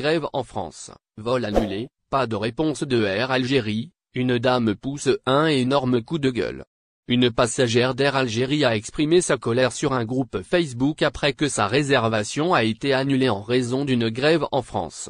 grève en France, vol annulé, pas de réponse de Air Algérie, une dame pousse un énorme coup de gueule. Une passagère d'Air Algérie a exprimé sa colère sur un groupe Facebook après que sa réservation a été annulée en raison d'une grève en France.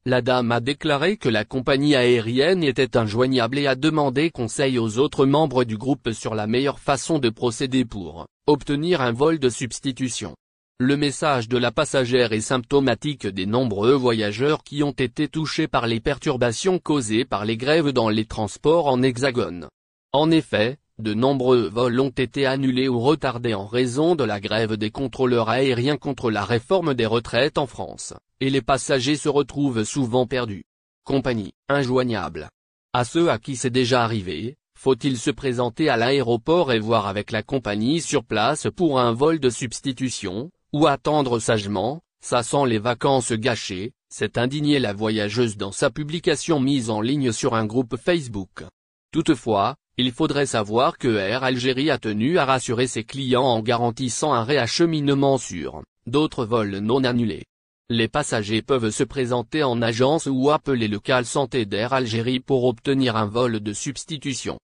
La dame a déclaré que la compagnie aérienne était injoignable et a demandé conseil aux autres membres du groupe sur la meilleure façon de procéder pour obtenir un vol de substitution. Le message de la passagère est symptomatique des nombreux voyageurs qui ont été touchés par les perturbations causées par les grèves dans les transports en Hexagone. En effet, de nombreux vols ont été annulés ou retardés en raison de la grève des contrôleurs aériens contre la réforme des retraites en France, et les passagers se retrouvent souvent perdus. Compagnie injoignable. À ceux à qui c'est déjà arrivé, faut-il se présenter à l'aéroport et voir avec la compagnie sur place pour un vol de substitution, ou attendre sagement, ça sent les vacances gâchées, s'est indignée la voyageuse dans sa publication mise en ligne sur un groupe Facebook. Toutefois, il faudrait savoir que Air Algérie a tenu à rassurer ses clients en garantissant un réacheminement sur d'autres vols non annulés. Les passagers peuvent se présenter en agence ou appeler le call santé d'Air Algérie pour obtenir un vol de substitution.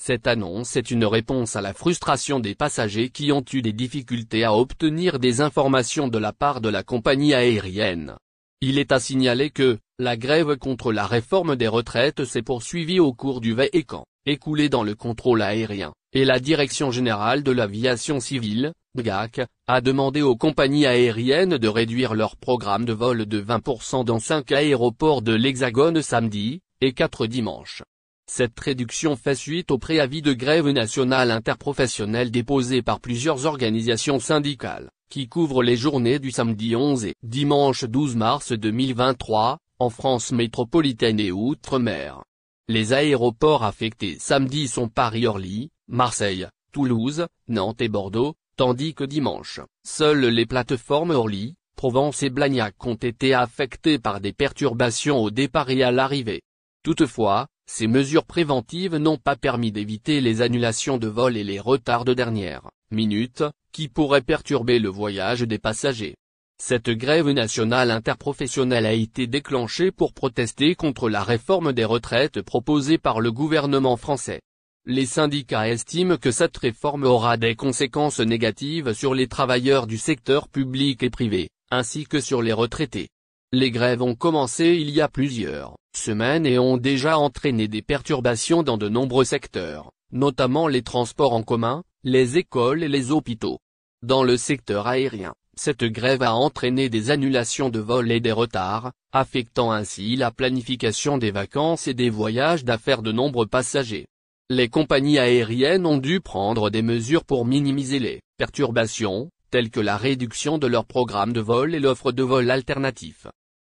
Cette annonce est une réponse à la frustration des passagers qui ont eu des difficultés à obtenir des informations de la part de la compagnie aérienne. Il est à signaler que la grève contre la réforme des retraites s'est poursuivie au cours du week-end écoulé dans le contrôle aérien, et la Direction générale de l'aviation civile, DGAC, a demandé aux compagnies aériennes de réduire leur programme de vol de 20% dans 5 aéroports de l'Hexagone samedi, et 4 dimanche. Cette réduction fait suite au préavis de grève nationale interprofessionnelle déposé par plusieurs organisations syndicales, qui couvrent les journées du samedi 11 et dimanche 12 mars 2023, en France métropolitaine et outre-mer. Les aéroports affectés samedi sont Paris-Orly, Marseille, Toulouse, Nantes et Bordeaux, tandis que dimanche, seules les plateformes Orly, Provence et Blagnac ont été affectées par des perturbations au départ et à l'arrivée. Toutefois, ces mesures préventives n'ont pas permis d'éviter les annulations de vols et les retards de dernière minute, qui pourraient perturber le voyage des passagers. Cette grève nationale interprofessionnelle a été déclenchée pour protester contre la réforme des retraites proposée par le gouvernement français. Les syndicats estiment que cette réforme aura des conséquences négatives sur les travailleurs du secteur public et privé, ainsi que sur les retraités. Les grèves ont commencé il y a plusieurs semaines et ont déjà entraîné des perturbations dans de nombreux secteurs, notamment les transports en commun, les écoles et les hôpitaux. Dans le secteur aérien, cette grève a entraîné des annulations de vols et des retards, affectant ainsi la planification des vacances et des voyages d'affaires de nombreux passagers. Les compagnies aériennes ont dû prendre des mesures pour minimiser les perturbations, telles que la réduction de leur programme de vol et l'offre de vols alternatifs.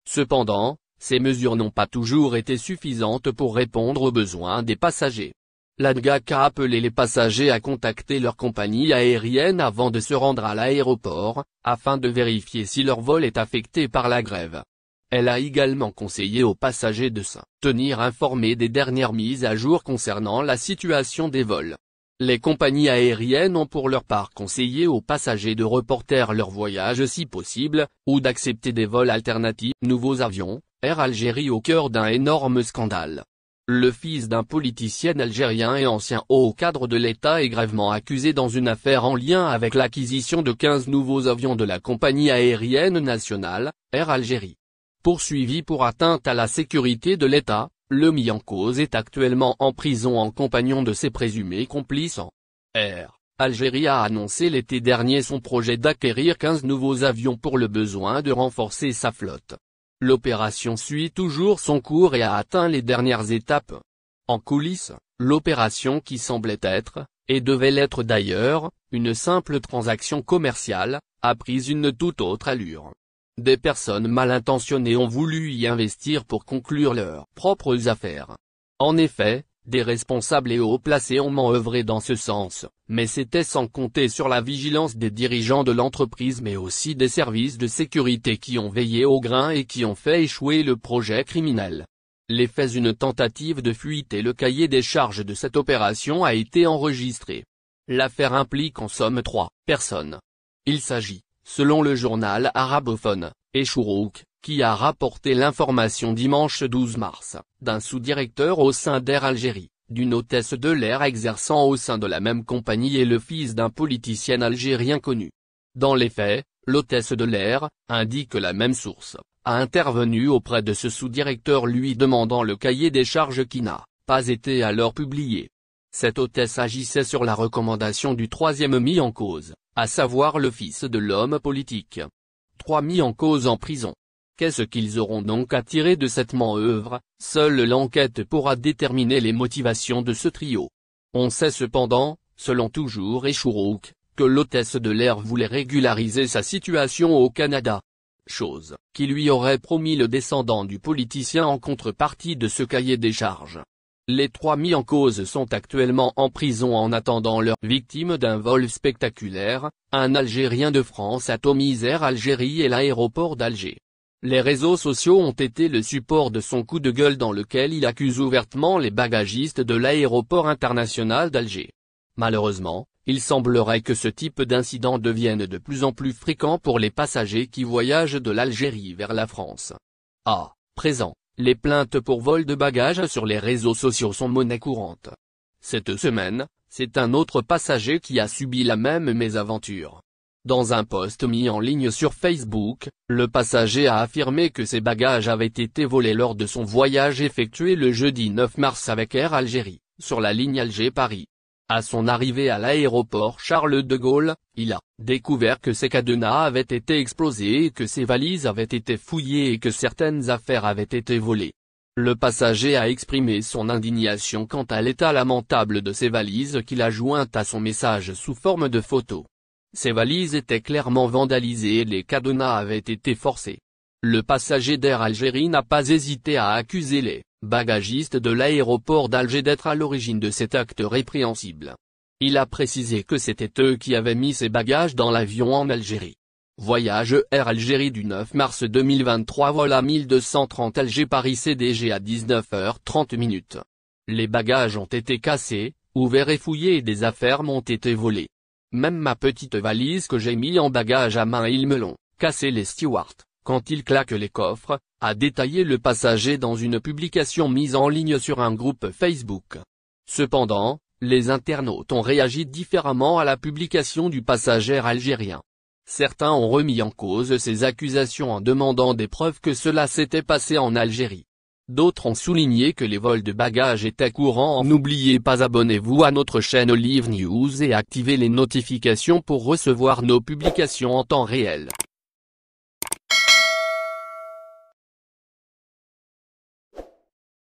Cependant, ces mesures n'ont pas toujours été suffisantes pour répondre aux besoins des passagers. La DGAC a appelé les passagers à contacter leur compagnie aérienne avant de se rendre à l'aéroport, afin de vérifier si leur vol est affecté par la grève. Elle a également conseillé aux passagers de se tenir informés des dernières mises à jour concernant la situation des vols. Les compagnies aériennes ont pour leur part conseillé aux passagers de reporter leur voyage si possible, ou d'accepter des vols alternatifs. Nouveaux avions, Air Algérie au cœur d'un énorme scandale. Le fils d'un politicien algérien et ancien haut cadre de l'État est gravement accusé dans une affaire en lien avec l'acquisition de 15 nouveaux avions de la compagnie aérienne nationale, Air Algérie. Poursuivi pour atteinte à la sécurité de l'État, le mis en cause est actuellement en prison en compagnon de ses présumés complices. Air Algérie a annoncé l'été dernier son projet d'acquérir 15 nouveaux avions pour le besoin de renforcer sa flotte. L'opération suit toujours son cours et a atteint les dernières étapes. En coulisses, l'opération qui semblait être, et devait l'être d'ailleurs, une simple transaction commerciale, a pris une toute autre allure. Des personnes mal intentionnées ont voulu y investir pour conclure leurs propres affaires. En effet, des responsables et hauts placés ont œuvré dans ce sens, mais c'était sans compter sur la vigilance des dirigeants de l'entreprise mais aussi des services de sécurité qui ont veillé au grain et qui ont fait échouer le projet criminel. L'effet d'une tentative de fuite et le cahier des charges de cette opération a été enregistré. L'affaire implique en somme 3 personnes. Il s'agit, selon le journal arabophone, Eshourouk, qui a rapporté l'information dimanche 12 mars, d'un sous-directeur au sein d'Air Algérie, d'une hôtesse de l'air exerçant au sein de la même compagnie et le fils d'un politicien algérien connu. Dans les faits, l'hôtesse de l'air, indique la même source, a intervenu auprès de ce sous-directeur lui demandant le cahier des charges qui n'a pas été alors publié. Cette hôtesse agissait sur la recommandation du troisième mis en cause, à savoir le fils de l'homme politique. 3 mis en cause en prison. Qu'est-ce qu'ils auront donc à tirer de cette manœuvre? Seule l'enquête pourra déterminer les motivations de ce trio. On sait cependant, selon toujours Echourouk, que l'hôtesse de l'air voulait régulariser sa situation au Canada. Chose qui lui aurait promis le descendant du politicien en contrepartie de ce cahier des charges. Les 3 mis en cause sont actuellement en prison en attendant leur victime d'un vol spectaculaire, un Algérien de France atomise Air Algérie et l'aéroport d'Alger. Les réseaux sociaux ont été le support de son coup de gueule dans lequel il accuse ouvertement les bagagistes de l'aéroport international d'Alger. Malheureusement, il semblerait que ce type d'incident devienne de plus en plus fréquent pour les passagers qui voyagent de l'Algérie vers la France. À présent, les plaintes pour vol de bagages sur les réseaux sociaux sont monnaie courante. Cette semaine, c'est un autre passager qui a subi la même mésaventure. Dans un post mis en ligne sur Facebook, le passager a affirmé que ses bagages avaient été volés lors de son voyage effectué le jeudi 9 mars avec Air Algérie, sur la ligne Alger-Paris. À son arrivée à l'aéroport Charles de Gaulle, il a découvert que ses cadenas avaient été explosés et que ses valises avaient été fouillées et que certaines affaires avaient été volées. Le passager a exprimé son indignation quant à l'état lamentable de ses valises qu'il a jointes à son message sous forme de photo. Ces valises étaient clairement vandalisées et les cadenas avaient été forcés. Le passager d'Air Algérie n'a pas hésité à accuser les bagagistes de l'aéroport d'Alger d'être à l'origine de cet acte répréhensible. Il a précisé que c'était eux qui avaient mis ses bagages dans l'avion en Algérie. Voyage Air Algérie du 9 mars 2023 vol à 1230 Alger-Paris CDG à 19h30. Les bagages ont été cassés, ouverts et fouillés et des affaires m'ont été volées. Même ma petite valise que j'ai mis en bagage à main ils me l'ont cassé les stewards, quand ils claquent les coffres, a détaillé le passager dans une publication mise en ligne sur un groupe Facebook. Cependant, les internautes ont réagi différemment à la publication du passager algérien. Certains ont remis en cause ces accusations en demandant des preuves que cela s'était passé en Algérie. D'autres ont souligné que les vols de bagages étaient courants. N'oubliez pas abonnez-vous à notre chaîne Olive News et activez les notifications pour recevoir nos publications en temps réel.